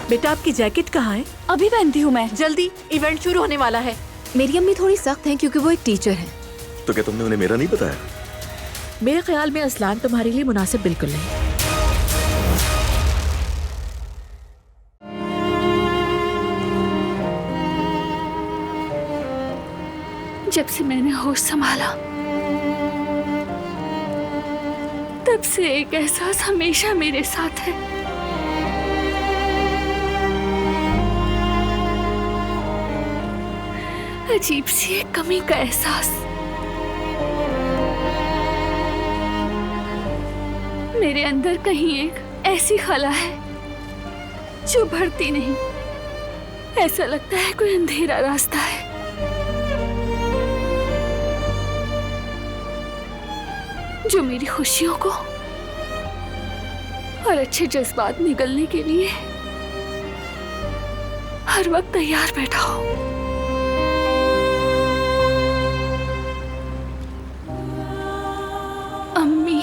बेटा आपकी जैकेट कहाँ है? अभी पहनती हूँ मैं। जल्दी, इवेंट शुरू होने वाला है। मेरी अम्मी थोड़ी सख्त हैं क्योंकि वो एक टीचर हैं। तो क्या तुमने उन्हें मेरा नहीं बताया? मेरे ख्याल में असलान तुम्हारे लिए मुनासिब बिल्कुल नहीं। जब से मैंने होश संभाला तब से एक एहसास हमेशा मेरे साथ है। अजीब सी एक कमी का एहसास। मेरे अंदर कहीं एक ऐसी खला है जो भरती नहीं। ऐसा लगता है कोई अंधेरा रास्ता है जो मेरी खुशियों को और अच्छे जज्बात निगलने के लिए हर वक्त तैयार बैठा हो। अम्मी,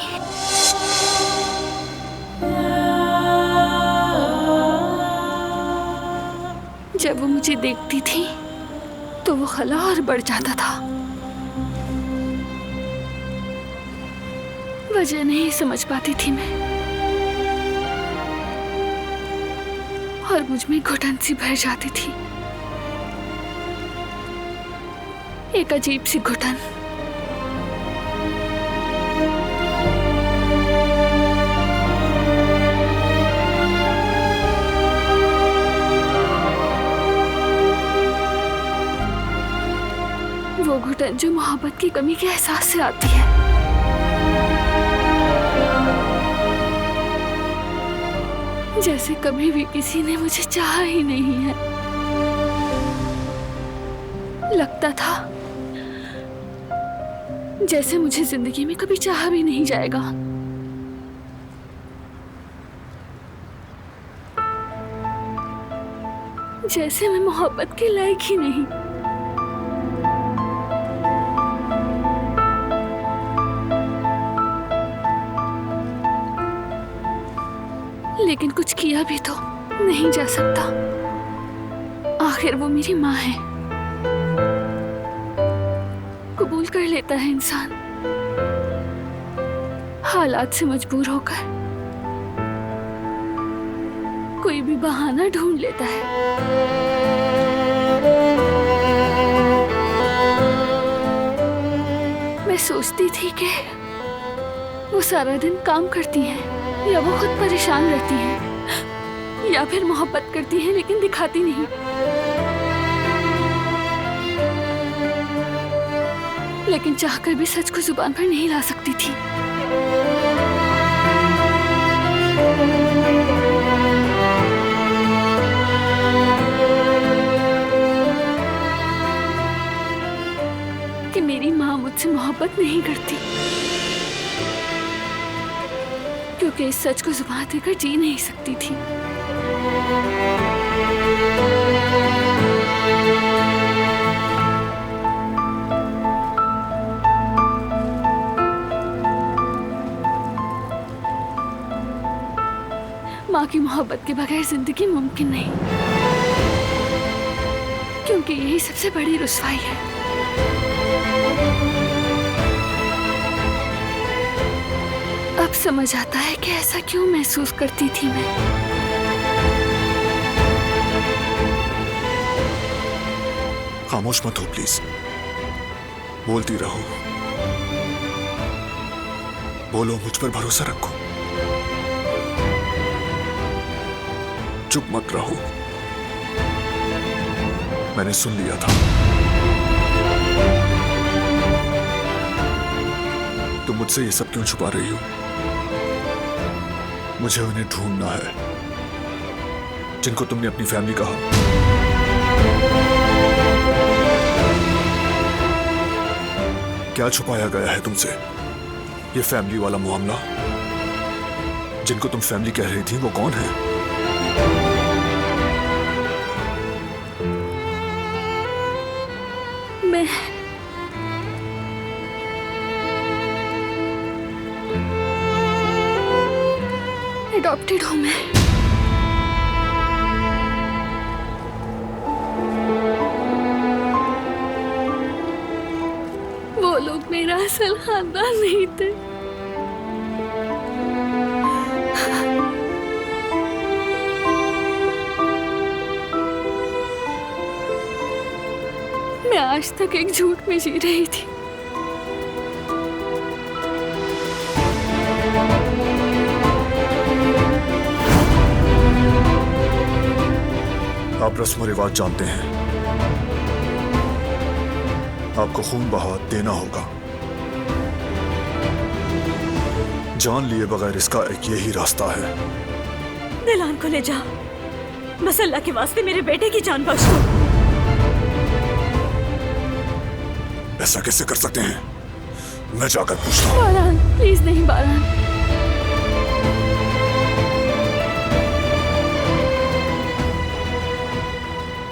जब वो मुझे देखती थी तो वो खला और बढ़ जाता था। वजह नहीं समझ पाती थी मैं, और मुझ में घुटन सी भर जाती थी, एक अजीब सी घुटन। वो घुटन जो मोहब्बत की कमी के एहसास से आती है। जैसे कभी भी किसी ने मुझे चाहा ही नहीं है। लगता था जैसे मुझे जिंदगी में कभी चाहा भी नहीं जाएगा। जैसे मैं मोहब्बत के लायक ही नहीं। लेकिन कुछ किया भी तो नहीं जा सकता। आखिर वो मेरी माँ है। कबूल कर लेता है इंसान हालात से मजबूर होकर। कोई भी बहाना ढूंढ लेता है। मैं सोचती थी कि वो सारा दिन काम करती हैं, या वो खुद परेशान रहती हैं, या फिर मोहब्बत करती हैं लेकिन दिखाती नहीं। लेकिन चाहकर भी सच को जुबान पर नहीं ला सकती थी। कि मेरी माँ मुझसे मोहब्बत नहीं करती, क्योंकि इस सच को जुबान देकर जी नहीं सकती थी। माँ की मोहब्बत के बगैर जिंदगी मुमकिन नहीं, क्योंकि यही सबसे बड़ी रुसवाई है। अब समझ आता है कि ऐसा क्यों महसूस करती थी मैं। खामोश मत हो प्लीज, बोलती रहो। बोलो, मुझ पर भरोसा रखो। चुप मत रहो। मैंने सुन लिया था। तुम मुझसे ये सब क्यों छुपा रही हो? मुझे उन्हें ढूंढना है जिनको तुमने अपनी फैमिली कहा। क्या छुपाया गया है तुमसे? ये फैमिली वाला मामला, जिनको तुम फैमिली कह रही थी, वो कौन है? मैं एडॉप्टेड हूं। मैं वो लोग मेरा असल खानदान नहीं थे। मैं आज तक एक झूठ में जी रही थी। आप रस्म रिवाज जानते हैं, आपको खून बहा देना होगा। जान लिए बगैर इसका एक यही रास्ता है। दिलान को ले जा, बस अल्लाह के वास्ते मेरे बेटे की जान बख्श दो। ऐसा कैसे कर सकते हैं? मैं जाकर पूछता हूँ। बारान, प्लीज नहीं बारान।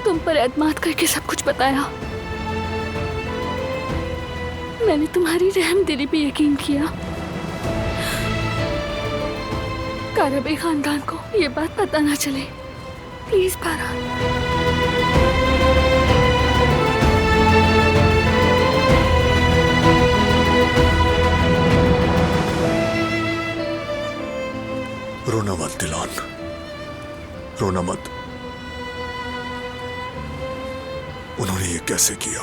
तुम पर एतमाद करके सब कुछ बताया। मैंने तुम्हारी रहम दिली पे यकीन किया। कारबे खानदान को ये बात पता ना चले, प्लीज बारान। रोना मत दिलान, रोना मत। उन्होंने ये कैसे किया?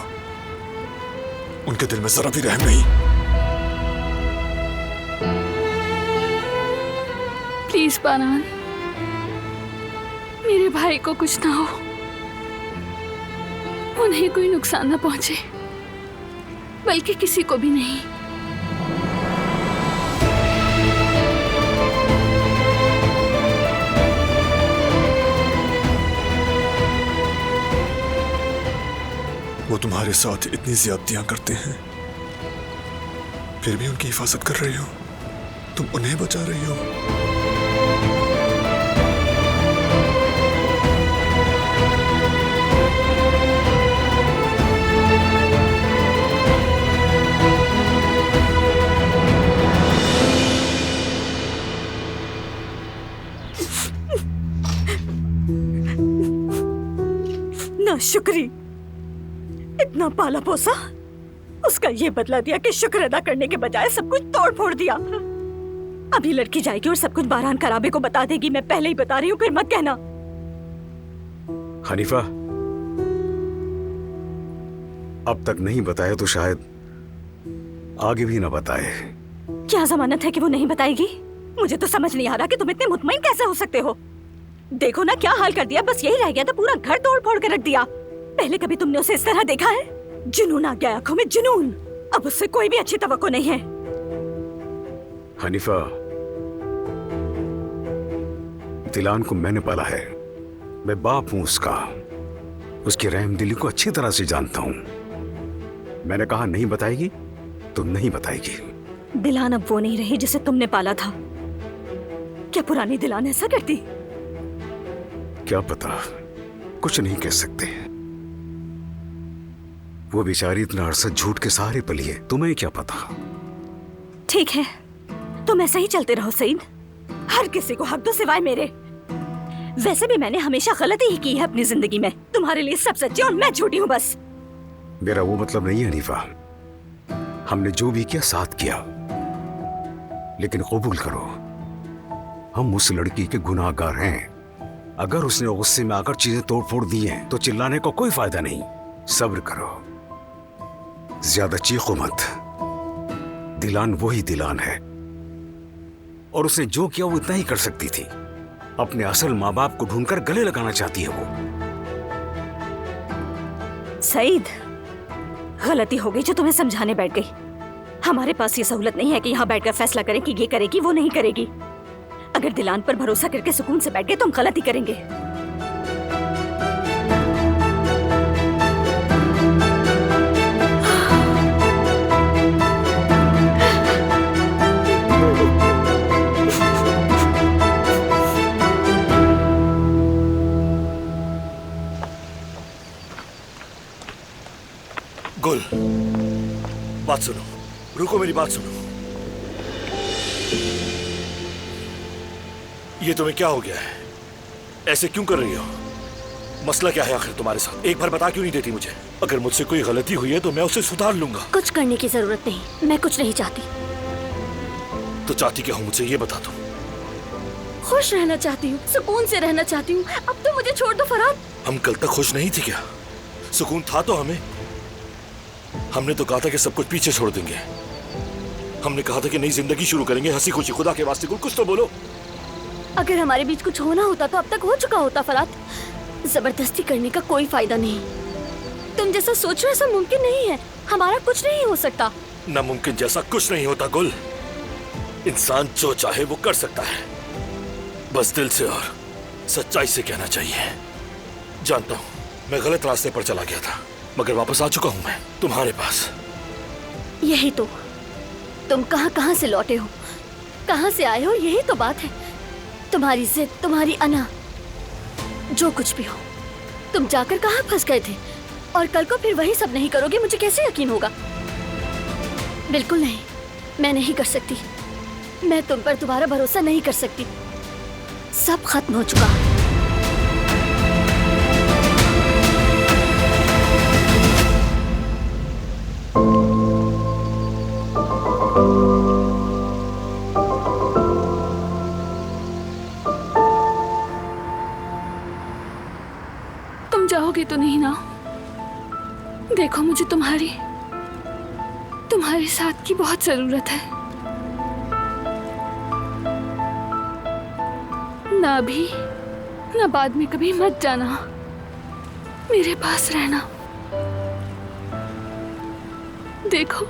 उनके दिल में जरा भी रहम नहीं। प्लीज बारान, मेरे भाई को कुछ ना हो, उन्हें कोई नुकसान ना पहुंचे, बल्कि किसी को भी नहीं। वो तुम्हारे साथ इतनी ज्यादतियां करते हैं, फिर भी उनकी हिफाजत कर रही हो, तुम उन्हें बचा रही हो। ना शुक्री, इतना पाला पोसा, उसका ये बदला दिया कि शुक्र अदा करने के बजाय सब कुछ तोड़ फोड़ दिया। अभी लड़की जाएगी और सब कुछ बारान कराबे को बता देगी। मैं पहले ही बता रही हूँ, फिर मत कहना। हनीफा, अब तक नहीं बताया तो शायद आगे भी ना बताए। क्या जमानत है कि वो नहीं बताएगी? मुझे तो समझ नहीं आ रहा कि तुम इतने मुतमईन कैसे हो सकते हो। देखो ना क्या हाल कर दिया, बस यही रह गया तो पूरा घर तोड़ फोड़ कर रख दिया। पहले कभी तुमने उसे इस तरह देखा है? जुनून आ गया आंखों में, जुनून। अब उससे कोई भी अच्छी तवक्को नहीं है। हनीफा, दिलान को मैंने पाला है, मैं बाप हूं उसका। उसकी रहमदिली को अच्छी तरह से जानता हूं। मैंने कहा नहीं बताएगी तो नहीं बताएगी। दिलान अब वो नहीं रही जिसे तुमने पाला था। क्या पुरानी दिलान ऐसा करती? क्या पता, कुछ नहीं कह सकते। वो बेचारी इतना अरसा झूठ के सहारे पली है, तुम्हें क्या पता। ठीक है, तुम ऐसे ही चलते रहो सईद। हर किसी को हक दो सिवाय मेरे। वैसे भी मैंने हमेशा गलती ही की है अपनी जिंदगी में। तुम्हारे लिए सब सच्ची और मैं झूठी हूँ बस। मेरा वो मतलब नहीं है हनीफा, हमने जो भी किया साथ किया, लेकिन कबूल करो हम उस लड़की के गुनाहगार हैं। अगर उसने गुस्से में आकर चीजें तोड़ फोड़ दी हैं तो चिल्लाने का कोई फायदा नहीं। सब्र करो, ज्यादा चीखो मत। दिलान वही दिलान है और उसने जो किया वो इतना ही कर सकती थी। अपने असल माँ बाप को ढूंढकर गले लगाना चाहती है वो। सईद, गलती हो गई जो तुम्हें समझाने बैठ गई। हमारे पास ये सहूलत नहीं है कि यहाँ बैठकर फैसला करें कि ये करेगी वो नहीं करेगी। अगर दिलान पर भरोसा करके सुकून से बैठ गए तो हम गलती करेंगे। गुल, बात सुनो, रुको, मेरी बात सुनो। ये तुम्हें क्या हो गया है? ऐसे क्यों कर रही हो? मसला क्या है आखिर तुम्हारे साथ? एक बार बता क्यों नहीं देती मुझे? अगर मुझसे कोई गलती हुई है तो मैं उसे सुधार लूंगा। कुछ करने की जरूरत नहीं, मैं कुछ नहीं चाहती। तो चाहती क्या हूँ मुझे ये बता दो। खुश रहना चाहती हूँ, सुकून से रहना चाहती हूँ। अब तो मुझे छोड़ दो फरहाद। हम कल तक खुश नहीं थे क्या? सुकून था तो हमें। हमने तो कहा था कि सब कुछ पीछे छोड़ देंगे। हमने कहा था कि नई जिंदगी शुरू करेंगे, हंसी खुशी। खुदा के वास्ते कुछ तो बोलो। अगर हमारे बीच कुछ होना होता तो अब तक हो चुका होता फरहाद। जबरदस्ती करने का कोई फायदा नहीं। तुम जैसा सोच रहे हो ऐसा मुमकिन नहीं है। हमारा कुछ नहीं हो सकता। नामुमकिन जैसा कुछ नहीं होता गुल। इंसान जो चाहे वो कर सकता है, बस दिल से और सच्चाई से कहना चाहिए। जानता हूँ मैं गलत रास्ते पर चला गया था, मगर वापस आ चुका हूँ मैं तुम्हारे पास। यही तो, तुम कहाँ कहाँ से लौटे हो, कहाँ से आए हो, यही तो बात है। तुम्हारी जिद, तुम्हारी अना, जो कुछ भी हो, तुम जाकर कहाँ फंस गए थे और कल को फिर वही सब नहीं करोगे, मुझे कैसे यकीन होगा? बिल्कुल नहीं, मैं नहीं कर सकती। मैं तुम पर दोबारा भरोसा नहीं कर सकती। सब खत्म हो चुका। तुम जाओगे तो नहीं ना? देखो मुझे तुम्हारे साथ की बहुत जरूरत है। ना अभी ना बाद में कभी मत जाना, मेरे पास रहना। देखो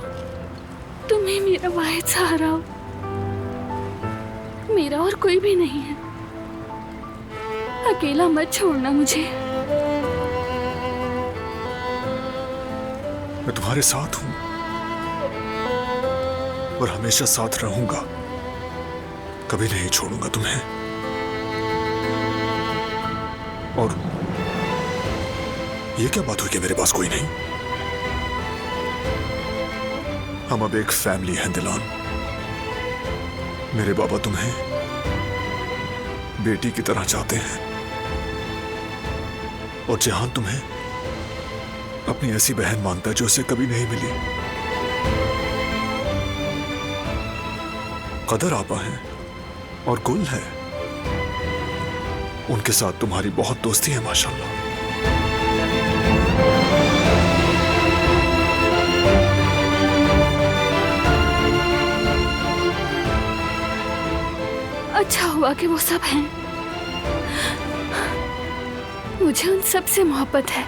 तुम ही मेरा वाहिद सहारा हो, मेरा और कोई भी नहीं है। अकेला मत छोड़ना मुझे। मैं तुम्हारे साथ हूं और हमेशा साथ रहूंगा। कभी नहीं छोड़ूंगा तुम्हें। और ये क्या बात हुई कि मेरे पास कोई नहीं? हम अब एक फैमिली हैं दिलान। मेरे बाबा तुम्हें बेटी की तरह चाहते हैं और जहान तुम्हें अपनी ऐसी बहन मानता है जो उसे कभी नहीं मिली। कदर आपा है और गुल है, उनके साथ तुम्हारी बहुत दोस्ती है माशाल्लाह। अच्छा हुआ कि वो सब हैं। मुझे उन सब से मोहब्बत है।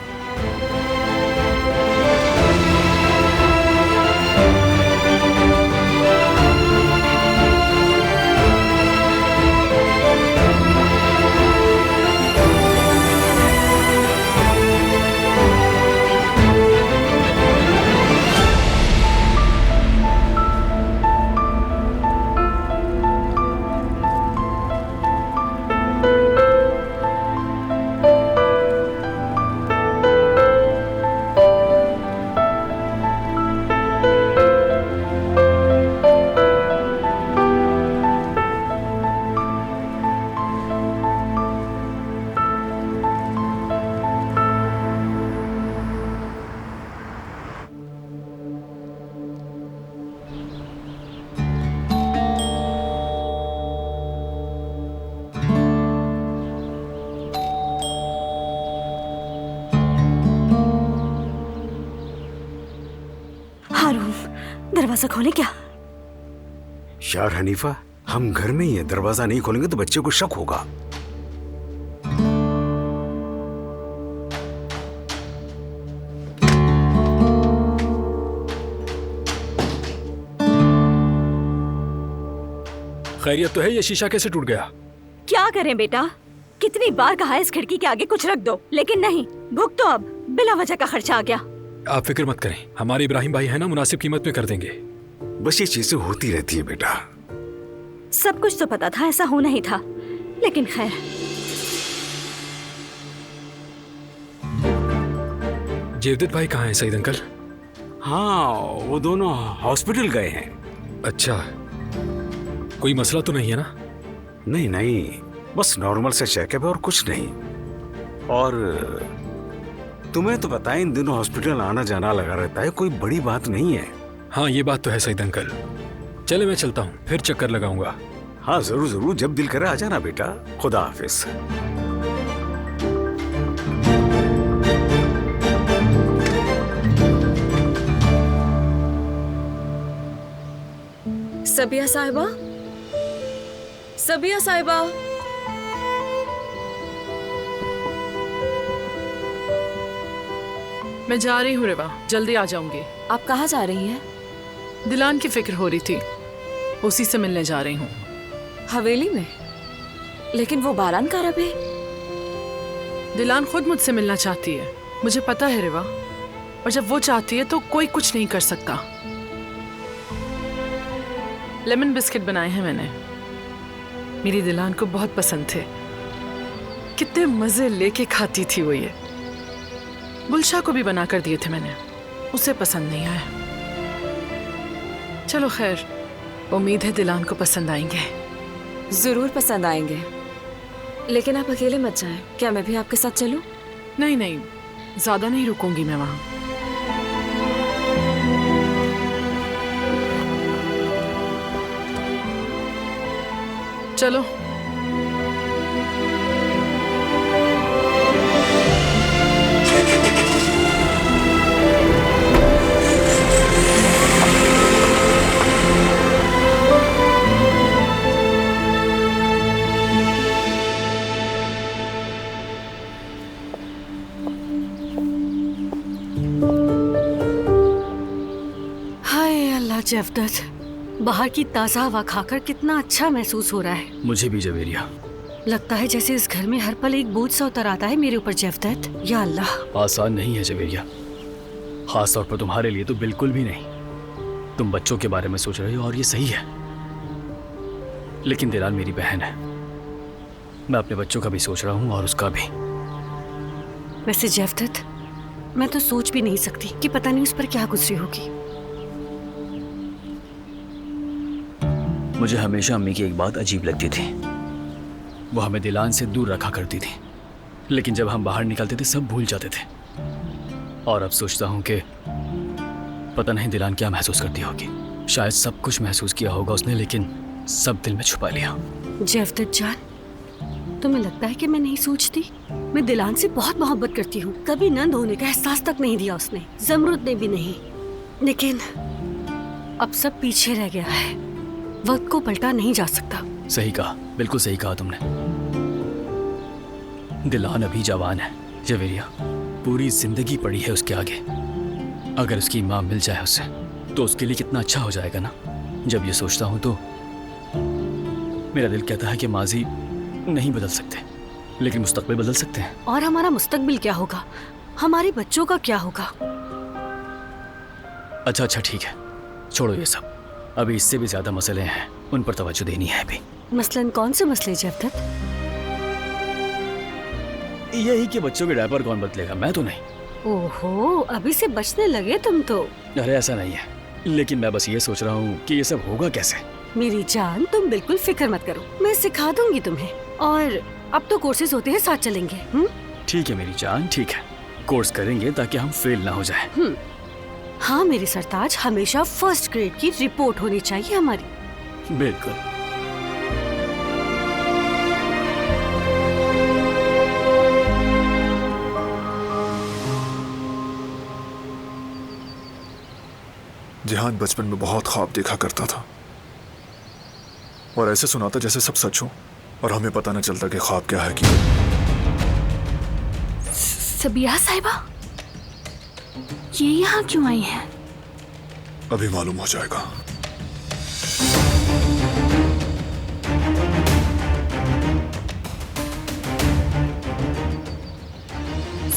हारून, दरवाजा खोले क्या? यार हनीफा, हम घर में ही है, दरवाजा नहीं खोलेंगे तो बच्चे को शक होगा। खैरियत तो है? ये शीशा कैसे टूट गया? क्या करें बेटा, कितनी बार कहा है इस खिड़की के आगे कुछ रख दो, लेकिन नहीं। भुग तो अब बिला वजह का खर्चा आ गया। आप फिक्र मत करें, हमारे इब्राहिम भाई है ना, मुनासिब कीमत में कर देंगे। बस ये चीजें होती रहती है बेटा। सब कुछ तो पता था ऐसा होना ही था, लेकिन खैर। जेवदत भाई कहाँ हैं सईद अंकल? हाँ, वो दोनों हॉस्पिटल गए हैं। अच्छा, कोई मसला तो नहीं है ना? नहीं नहीं, बस नॉर्मल से चेकअप है और कुछ नहीं। और तुम्हें तो पता है इन दिनों हॉस्पिटल आना जाना लगा रहता है, कोई बड़ी बात नहीं है। हाँ ये बात तो है सईद अंकल। चले मैं चलता हूँ, फिर चक्कर लगाऊंगा। हाँ जरूर जरूर, जब दिल करे आ जाना बेटा। खुदा हाफिज। सबिया साहिबा, सबिया साहिबा। मैं जा रही हूँ रिवा, जल्दी आ जाऊंगी। आप कहाँ जा रही हैं? दिलान की फिक्र हो रही थी, उसी से मिलने जा रही हूँ। हवेली में? लेकिन वो बारान का रब है। दिलान खुद मुझसे मिलना चाहती है, मुझे पता है रिवा। और जब वो चाहती है तो कोई कुछ नहीं कर सकता। लेमन बिस्किट बनाए हैं मैंने, मेरी दिलान को बहुत पसंद थे। कितने मजे लेके खाती थी वो ये। गुलशा को भी बना कर दिए थे मैंने, उसे पसंद नहीं आया। चलो खैर, उम्मीद है दिलान को पसंद आएंगे। जरूर पसंद आएंगे, लेकिन आप अकेले मत जाएं। क्या मैं भी आपके साथ चलूं? नहीं नहीं, ज्यादा नहीं रुकूंगी मैं वहां। चलो। हाय अल्लाह जवदत, बाहर की ताज़ा हवा खाकर कितना अच्छा महसूस हो रहा है। मुझे भी जवेरिया। लगता है जैसे इस घर में हर पल एक बोझ सा उतर आता है मेरे ऊपर जवदत। या अल्लाह। आसान नहीं है जवेरिया, खास तौर पर तुम्हारे लिए तो बिल्कुल भी नहीं। तुम बच्चों के बारे में सोच रहे हो और ये सही है, लेकिन दिलान मेरी बहन है। मैं अपने बच्चों का भी सोच रहा हूँ और उसका भी। वैसे जवदत, मैं तो सोच भी नहीं सकती कि पता नहीं उस पर क्या गुजरी होगी। मुझे हमेशा अम्मी की एक बात अजीब लगती थी, वो हमें दिलान से दूर रखा करती थी, लेकिन जब हम बाहर निकलते थे सब भूल जाते थे। और अब सोचता हूँ कि पता नहीं दिलान क्या महसूस करती होगी। शायद सब कुछ महसूस किया होगा उसने, लेकिन सब दिल में छुपा लिया। जवदत जान, तुम्हें लगता है कि मैं नहीं सोचती? मैं दिलान से बहुत मोहब्बत करती हूँ। कभी नंद होने का एहसास तक नहीं दिया उसने, जमरुद ने भी नहीं। लेकिन अब सब पीछे रह गया है, वक्त को पलटा नहीं जा सकता। सही कहा, बिल्कुल सही कहा तुमने। दिलान अभी जवान है जवेरिया, पूरी जिंदगी पड़ी है उसके आगे। अगर उसकी माँ मिल जाए उससे तो उसके लिए कितना अच्छा हो जाएगा ना। जब ये सोचता हूँ तो मेरा दिल कहता है कि माजी नहीं बदल सकते, लेकिन मुस्तकबिल बदल सकते हैं। और हमारा मुस्तकबिल क्या होगा? हमारे बच्चों का क्या होगा? अच्छा अच्छा ठीक है, छोड़ो ये सब। अभी इससे भी ज्यादा मसले हैं, उन पर तवज्जो देनी है अभी। मसलन कौन से मसले जवदत? यही कि बच्चों के डायपर कौन बदलेगा, मैं तो नहीं। ओहो, अभी से बचने लगे तुम तो। अरे ऐसा नहीं है, लेकिन मैं बस ये सोच रहा हूँ कि ये सब होगा कैसे। मेरी जान, तुम बिल्कुल फिक्र मत करो, मैं सिखा दूंगी तुम्हें। और अब तो कोर्सेज होते हैं, साथ चलेंगे। ठीक है मेरी जान, ठीक है, कोर्स करेंगे ताकि हम फेल ना हो जाए। हाँ मेरी सरताज, हमेशा फर्स्ट ग्रेड की रिपोर्ट होनी चाहिए हमारी। बिल्कुल। जिहान बचपन में बहुत ख्वाब देखा करता था और ऐसे सुनाता जैसे सब सच हो, और हमें पता न चलता कि ख्वाब क्या है। कि सबिया साहिबा, ये यहाँ क्यों आई हैं? अभी मालूम हो जाएगा।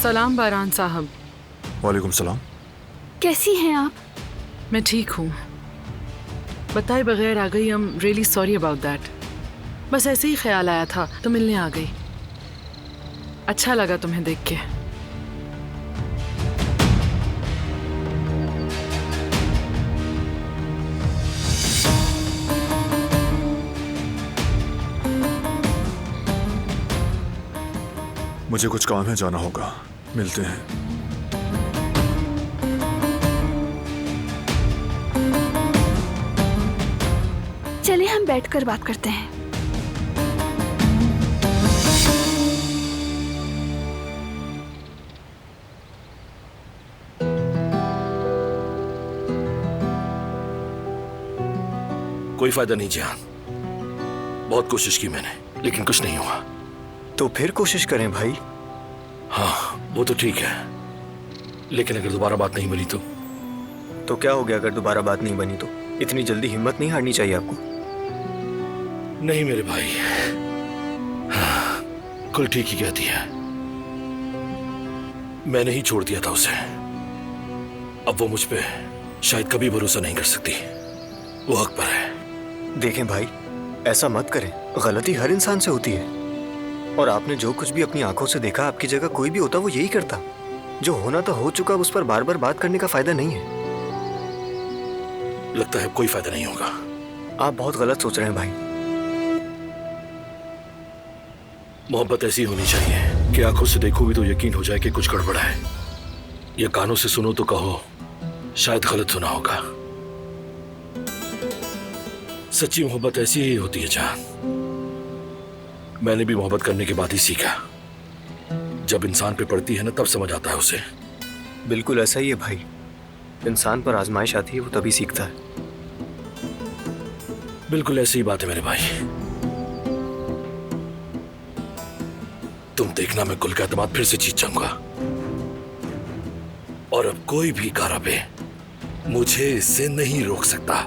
सलाम बारान साहब। वालेकुम सलाम। कैसी हैं आप? मैं ठीक हूँ, बताए बगैर आ गई। I'm really sorry about that। बस ऐसे ही ख्याल आया था तो मिलने आ गई। अच्छा लगा तुम्हें देख के। मुझे कुछ काम है, जाना होगा। मिलते हैं। चलिए हम बैठकर बात करते हैं। कोई फायदा नहीं जिहान। बहुत कोशिश की मैंने, लेकिन कुछ नहीं हुआ। तो फिर कोशिश करें भाई। हाँ, वो तो ठीक है, लेकिन अगर दोबारा बात नहीं बनी तो क्या हो गया अगर दोबारा बात नहीं बनी तो? इतनी जल्दी हिम्मत नहीं हारनी चाहिए आपको। नहीं मेरे भाई, हाँ, कुल ठीक ही कहती है। मैंने ही छोड़ दिया था उसे। अब वो मुझ पे शायद कभी भरोसा नहीं कर सकती। वो हक पर है। देखें भाई, ऐसा मत करें। गलती हर इंसान से होती है, और आपने जो कुछ भी अपनी आंखों से देखा, आपकी जगह कोई भी होता वो यही करता। जो होना तो हो चुका, उस पर बार बार बात करने का फायदा नहीं है। लगता है कोई फायदा नहीं होगा। आप बहुत गलत सोच रहे हैं भाई। मोहब्बत ऐसी होनी चाहिए कि आंखों से देखो भी तो यकीन हो जाए कि कुछ गड़बड़ है, या कानों से सुनो तो कहो शायद गलत सुना होगा। सच्ची मोहब्बत ऐसी ही होती है जान। मैंने भी मोहब्बत करने के बाद ही सीखा। जब इंसान पे पड़ती है ना, तब समझ आता है उसे। बिल्कुल ऐसा ही है भाई। इंसान पर आजमाइश आती है, वो तभी सीखता है। बिल्कुल ऐसी ही बात है मेरे भाई। तुम देखना, मैं गुल का एतमाद फिर से जीत जाऊंगा, और अब कोई भी काराबे मुझे इससे नहीं रोक सकता।